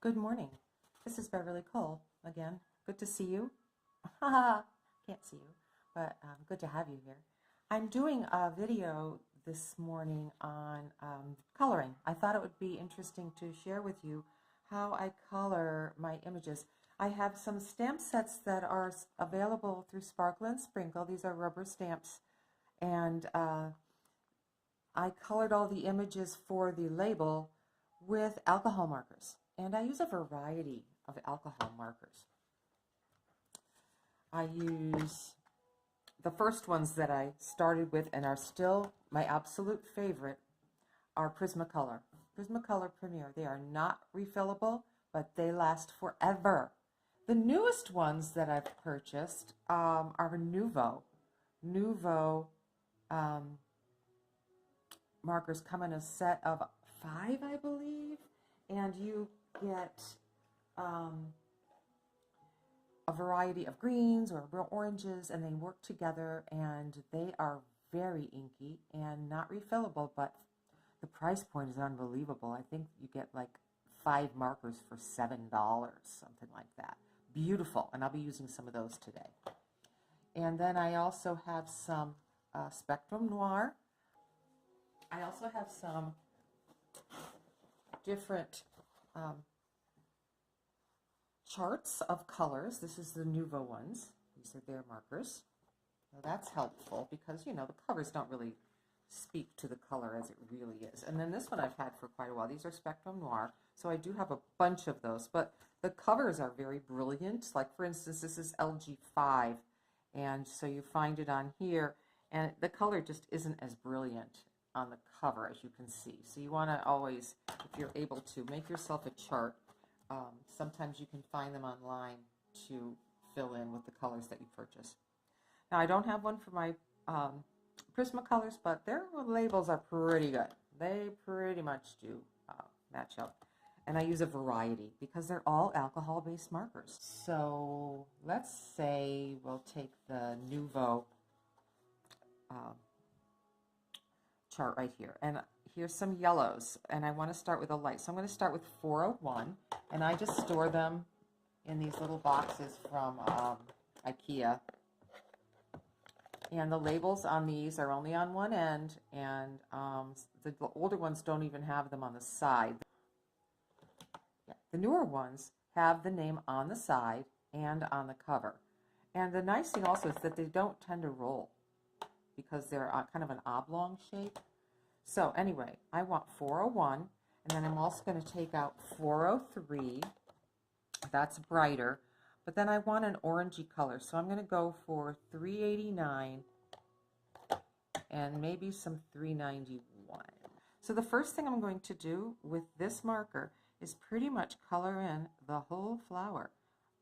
Good morning. This is Beverly Cole again. Good to see you. Can't see you, but good to have you here. I'm doing a video this morning on coloring. I thought it would be interesting to share with you how I color my images. I have some stamp sets that are available through Sparkle and Sprinkle. These are rubber stamps, and I colored all the images for the label with alcohol markers. And I use a variety of alcohol markers. I use the first ones that I started with and are still my absolute favorite are Prismacolor. Prismacolor Premier. They are not refillable, but they last forever. The newest ones that I've purchased are Nuvo markers come in a set of 5, I believe, and you get a variety of greens or oranges, and they work together, and they are very inky and not refillable, but the price point is unbelievable. I think you get like 5 markers for $7, something like that. Beautiful, and I'll be using some of those today. And then I also have some Spectrum Noir. I also have some different charts of colors. This is the Nuvo ones. These are their markers. So that's helpful because, you know, the colors don't really speak to the color as it really is. And then this one I've had for quite a while. These are Spectrum Noir. So I do have a bunch of those, but the covers are very brilliant. Like, for instance, this is LG5, and so you find it on here, and the color just isn't as brilliant on the cover, as you can see. So you want to always, if you're able to, make yourself a chart. Sometimes you can find them online to fill in with the colors that you purchase. Now, I don't have one for my Prismacolors, but their labels are pretty good. They pretty much do match up. And I use a variety because they're all alcohol-based markers. So let's say we'll take the Nuvo chart right here, and here's some yellows, and I want to start with a light, so I'm going to start with 401, and I just store them in these little boxes from IKEA, and the labels on these are only on one end, and the older ones don't even have them on the side. Yeah, the newer ones have the name on the side and on the cover, and the nice thing also is that they don't tend to roll, because they're kind of an oblong shape. So anyway, I want 401, and then I'm also going to take out 403. That's brighter, but then I want an orangey color, so I'm going to go for 389 and maybe some 391. So the first thing I'm going to do with this marker is pretty much color in the whole flower,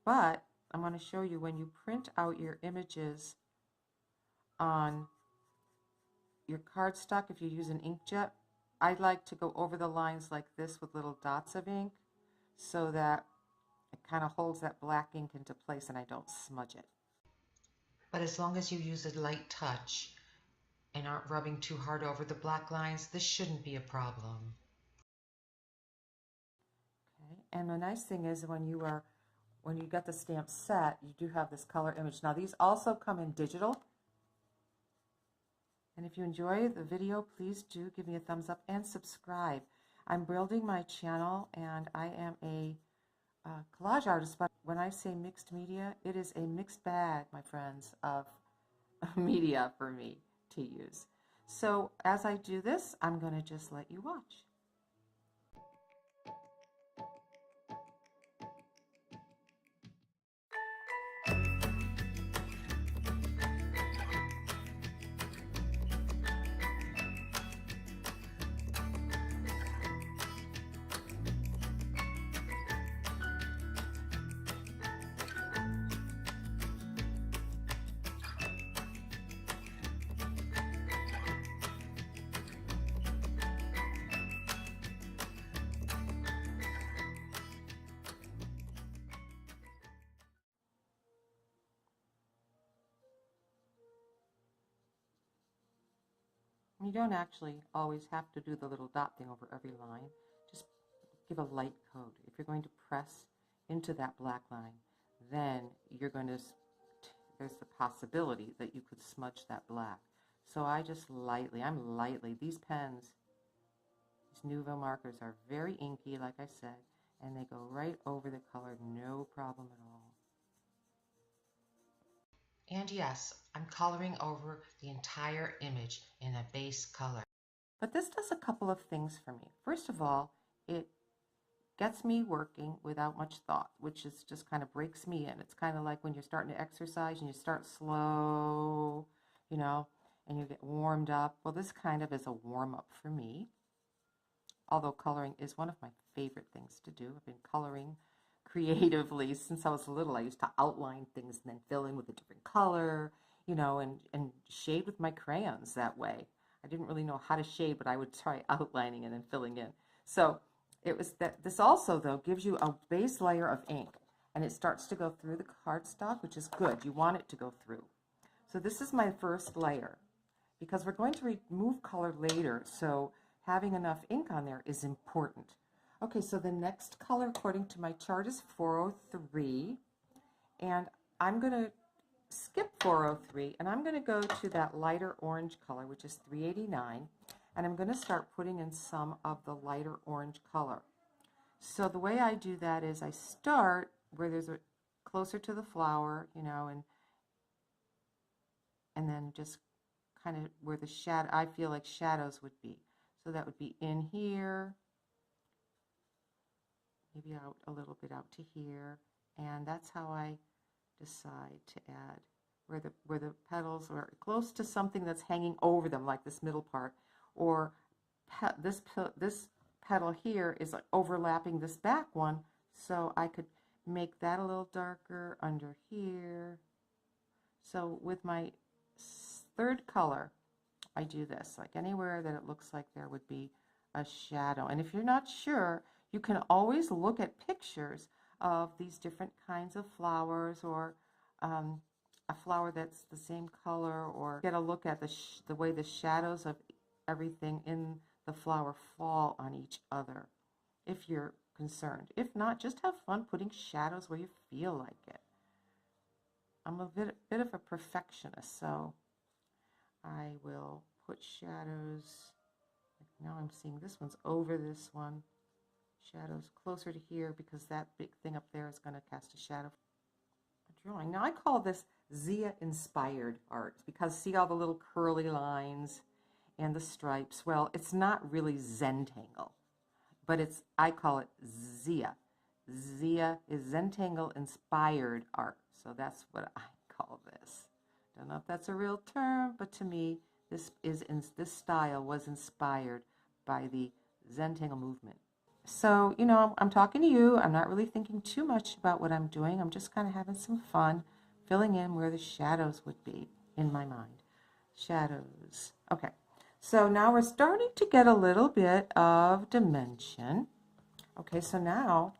but I'm going to show you when you print out your images on your cardstock, if you use an inkjet, I like to go over the lines like this with little dots of ink so that it kind of holds that black ink into place and I don't smudge it. But as long as you use a light touch and aren't rubbing too hard over the black lines, this shouldn't be a problem. Okay, and the nice thing is when you get the stamp set, you do have this color image. Now these also come in digital. And if you enjoy the video, please do give me a thumbs up and subscribe. I'm building my channel, and I am a collage artist, but when I say mixed media, it is a mixed bag, my friends, of media for me to use. So as I do this, I'm going to just let you watch. You don't actually always have to do the little dot thing over every line. Just give a light coat. If you're going to press into that black line, then you're going to, there's the possibility that you could smudge that black. So I just lightly, these pens, these Nuvo markers are very inky, like I said, and they go right over the color, no problem at all. And yes, I'm coloring over the entire image in a base color. But this does a couple of things for me. First of all, it gets me working without much thought, which is just kind of breaks me in. It's kind of like when you're starting to exercise and you start slow, you know, and you get warmed up. Well, this kind of is a warm-up for me. Although coloring is one of my favorite things to do. I've been coloring creatively since I was little. I used to outline things and then fill in with a different color, you know, and shade with my crayons that way. I didn't really know how to shade, but I would try outlining and then filling in. So it was that. This also, though, gives you a base layer of ink, and it starts to go through the cardstock, which is good. You want it to go through. So this is my first layer, because we're going to remove color later, so having enough ink on there is important. Okay, so the next color, according to my chart, is 403, and I'm going to skip 403, and I'm going to go to that lighter orange color, which is 389, and I'm going to start putting in some of the lighter orange color. So the way I do that is I start where there's a closer to the flower, you know, and then just kind of where the shadow, I feel like shadows would be. So that would be in here, maybe out a little bit out to here, and that's how I decide to add where the petals are close to something that's hanging over them, like this middle part, or this petal here is like overlapping this back one, so I could make that a little darker under here. So with my third color, I do this, like anywhere that it looks like there would be a shadow. And if you're not sure, you can always look at pictures of these different kinds of flowers, or a flower that's the same color, or get a look at the way the shadows of everything in the flower fall on each other, if you're concerned. If not, just have fun putting shadows where you feel like it. I'm a bit of a perfectionist, so I will put shadows. Now I'm seeing this one's over this one. Shadows closer to here, because that big thing up there is going to cast a shadow. A drawing. Now I call this Zia inspired art, because see all the little curly lines and the stripes. Well, it's not really Zentangle, but I call it Zia. Zia is Zentangle inspired art, so that's what I call this. Don't know if that's a real term, but to me, this style was inspired by the Zentangle movement. So, you know, I'm talking to you. I'm not really thinking too much about what I'm doing. I'm just kind of having some fun, filling in where the shadows would be in my mind. Shadows. Okay. So now we're starting to get a little bit of dimension. Okay, so now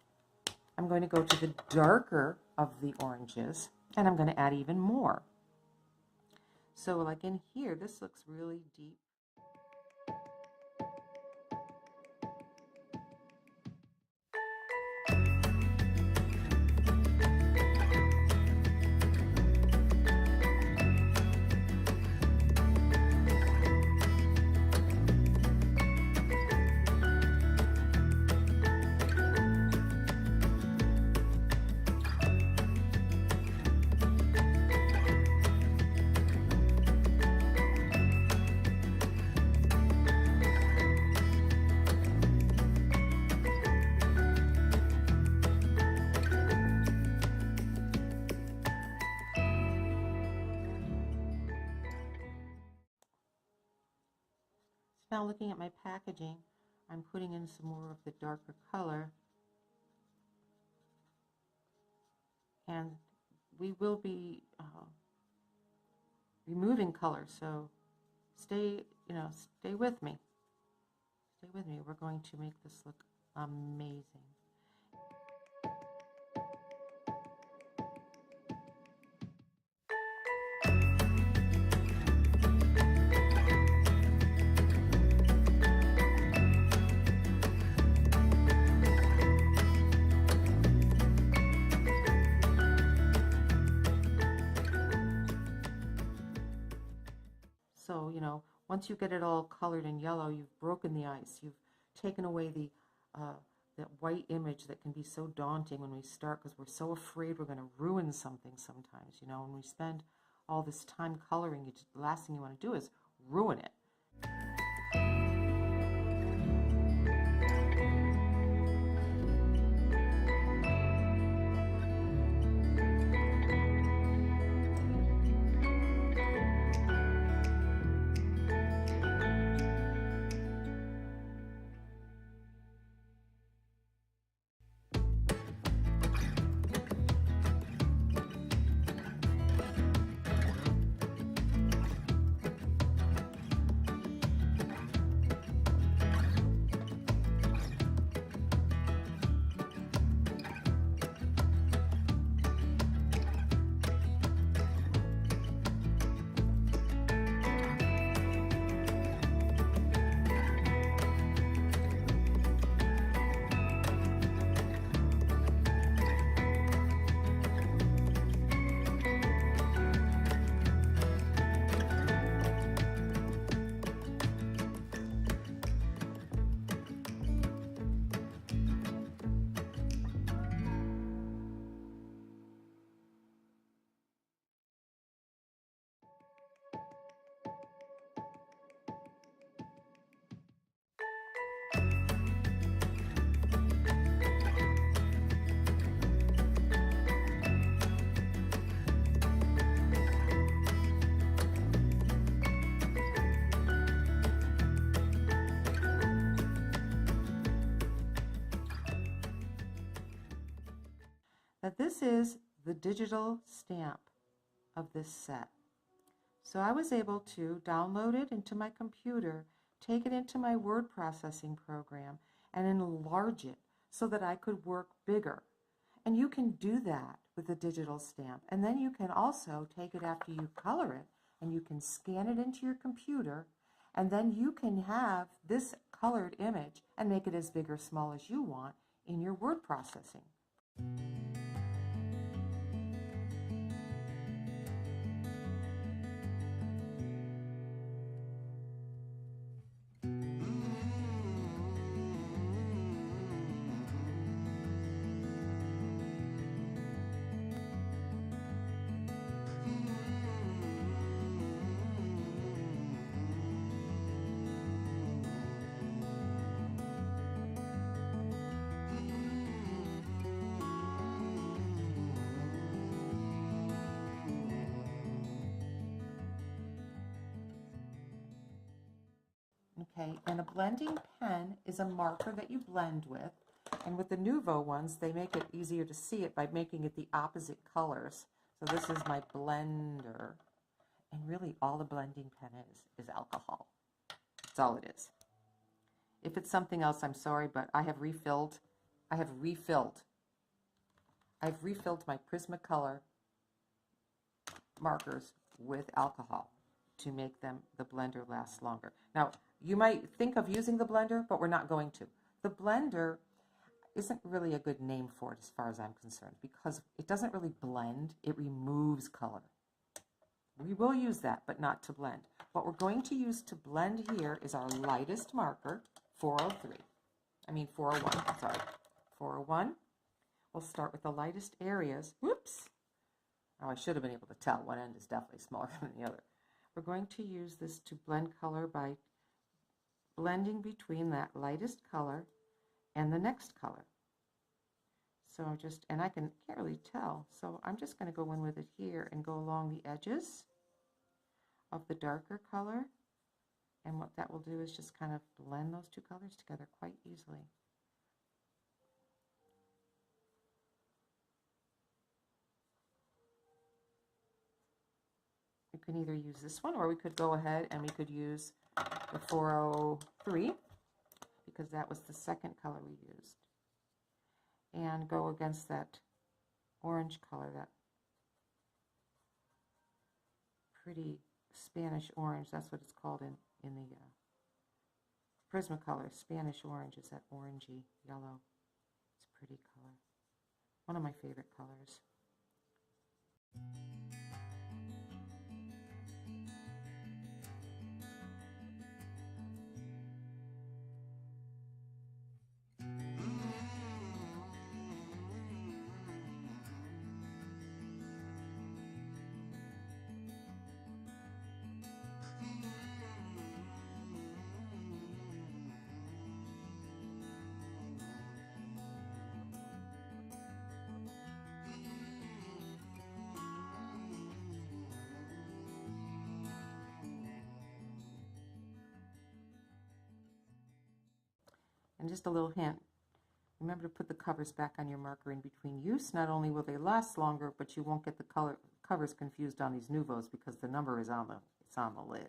I'm going to go to the darker of the oranges, and I'm going to add even more. So like in here, this looks really deep. Now looking at my packaging, I'm putting in some more of the darker color, and we will be removing color, so stay with me. Stay with me. We're going to make this look amazing. So, you know, once you get it all colored in yellow, you've broken the ice. You've taken away that white image that can be so daunting when we start, because we're so afraid we're going to ruin something sometimes. You know, when we spend all this time coloring, the last thing you want to do is ruin it. Now this is the digital stamp of this set. So I was able to download it into my computer, take it into my word processing program, and enlarge it so that I could work bigger. And you can do that with a digital stamp. And then you can also take it after you color it, and you can scan it into your computer, and then you can have this colored image and make it as big or small as you want in your word processing. Okay, and a blending pen is a marker that you blend with. And with the Nuvo ones, they make it easier to see it by making it the opposite colors. So this is my blender. And really all the blending pen is alcohol. That's all it is. If it's something else, I'm sorry, but I've refilled my Prismacolor markers with alcohol to make the blender last longer. Now, you might think of using the blender, but we're not going to. The blender isn't really a good name for it as far as I'm concerned, because it doesn't really blend, it removes color. We will use that, but not to blend. What we're going to use to blend here is our lightest marker, 401, sorry. 401. We'll start with the lightest areas. Whoops! Oh, I should have been able to tell. One end is definitely smaller than the other. We're going to use this to blend color by blending between that lightest color and the next color. So I can't really tell, so I'm just going to go in with it here and go along the edges of the darker color, and what that will do is just kind of blend those two colors together quite easily. We can either use this one, or we could go ahead and we could use the 403, because that was the second color we used, and go against that orange color, that pretty Spanish orange. That's what it's called in the Prismacolor. Spanish orange is that orangey yellow. It's a pretty color. One of my favorite colors. And just a little hint, remember to put the covers back on your marker in between use. Not only will they last longer, but you won't get the covers confused on these Nuvos because the number is on the lid.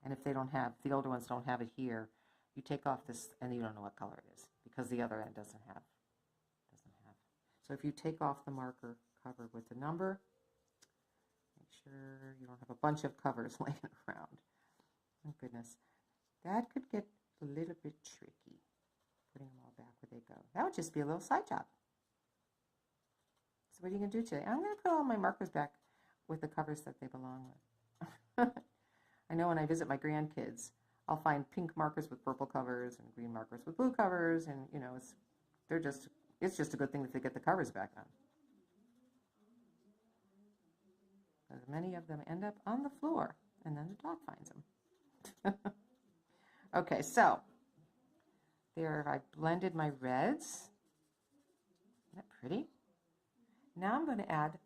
And if they don't have, the older ones don't have it here, you take off this and you don't know what color it is because the other end doesn't have. So if you take off the marker cover with the number, make sure you don't have a bunch of covers laying around. Oh goodness, that could get a little bit tricky, putting them all back where they go. That would just be a little side job. So what are you going to do today? I'm going to put all my markers back with the covers that they belong with. I know when I visit my grandkids, I'll find pink markers with purple covers and green markers with blue covers, and you know, it's just a good thing if they get the covers back on. Because many of them end up on the floor, and then the dog finds them. Okay, so there I blended my reds. Isn't that pretty? Now I'm going to add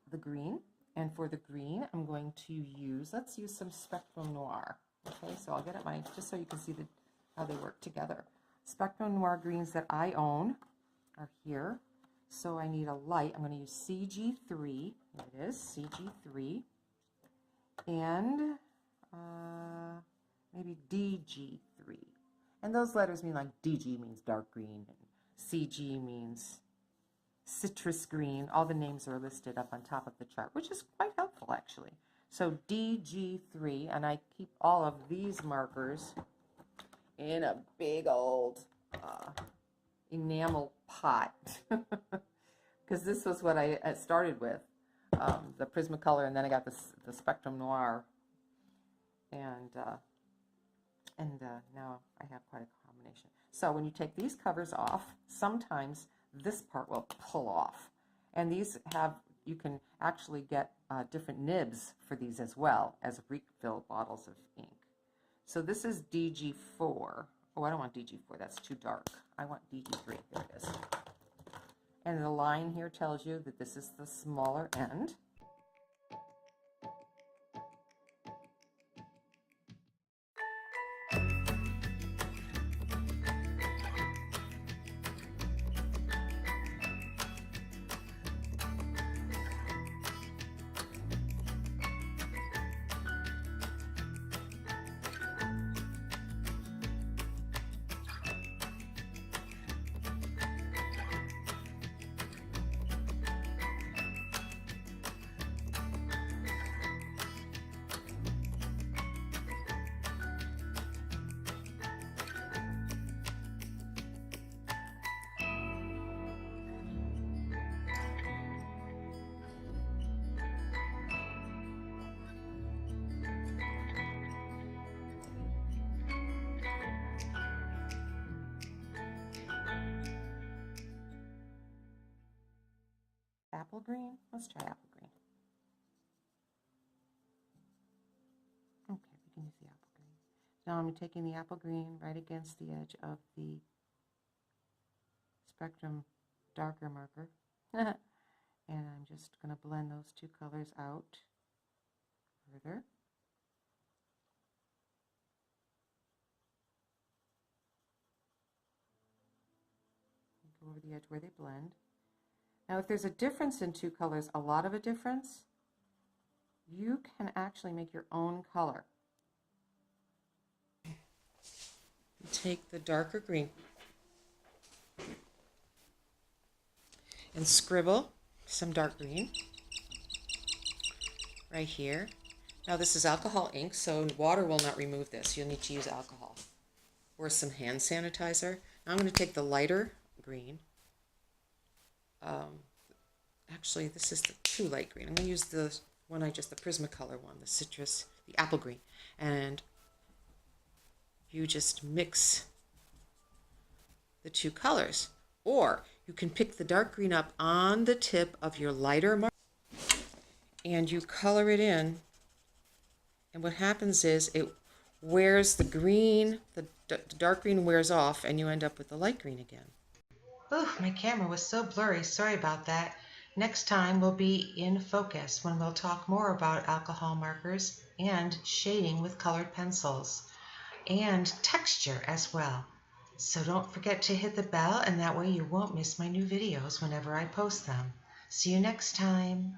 the green. And for the green, I'm going to use, let's use some Spectrum Noir. Okay, so I'll get at my, just so you can see how they work together. Spectrum Noir greens that I own are here. So I need a light. I'm going to use CG3. Here it is, CG3. And maybe DG3. And those letters mean like DG means dark green, and CG means citrus green. All the names are listed up on top of the chart, which is quite helpful actually. So DG3, and I keep all of these markers in a big old enamel pot because this was what I started with, the Prismacolor, and then I got the Spectrum Noir, and now I have quite a combination. So when you take these covers off, sometimes this part will pull off, and these have, you can actually get different nibs for these as well as refill bottles of ink. So this is DG4. Oh, I don't want DG4, that's too dark. I want DG3, there it is. And the line here tells you that this is the smaller end. Apple green? Let's try apple green. Okay, we can use the apple green. Now I'm taking the apple green right against the edge of the Spectrum darker marker. And I'm just going to blend those two colors out further. Go over the edge where they blend. Now, if there's a difference in two colors, a lot of a difference, you can actually make your own color. You take the darker green and scribble some dark green right here. Now, this is alcohol ink, so water will not remove this. You'll need to use alcohol or some hand sanitizer. Now I'm going to take the lighter green. Actually, this is the too light green. I'm going to use the one the Prismacolor one, the citrus, the apple green. And you just mix the two colors. Or you can pick the dark green up on the tip of your lighter marker and you color it in. And what happens is it wears the green, the dark green wears off, and you end up with the light green again. Oh, my camera was so blurry. Sorry about that. Next time we'll be in focus when we'll talk more about alcohol markers and shading with colored pencils and texture as well. So don't forget to hit the bell, and that way you won't miss my new videos whenever I post them. See you next time.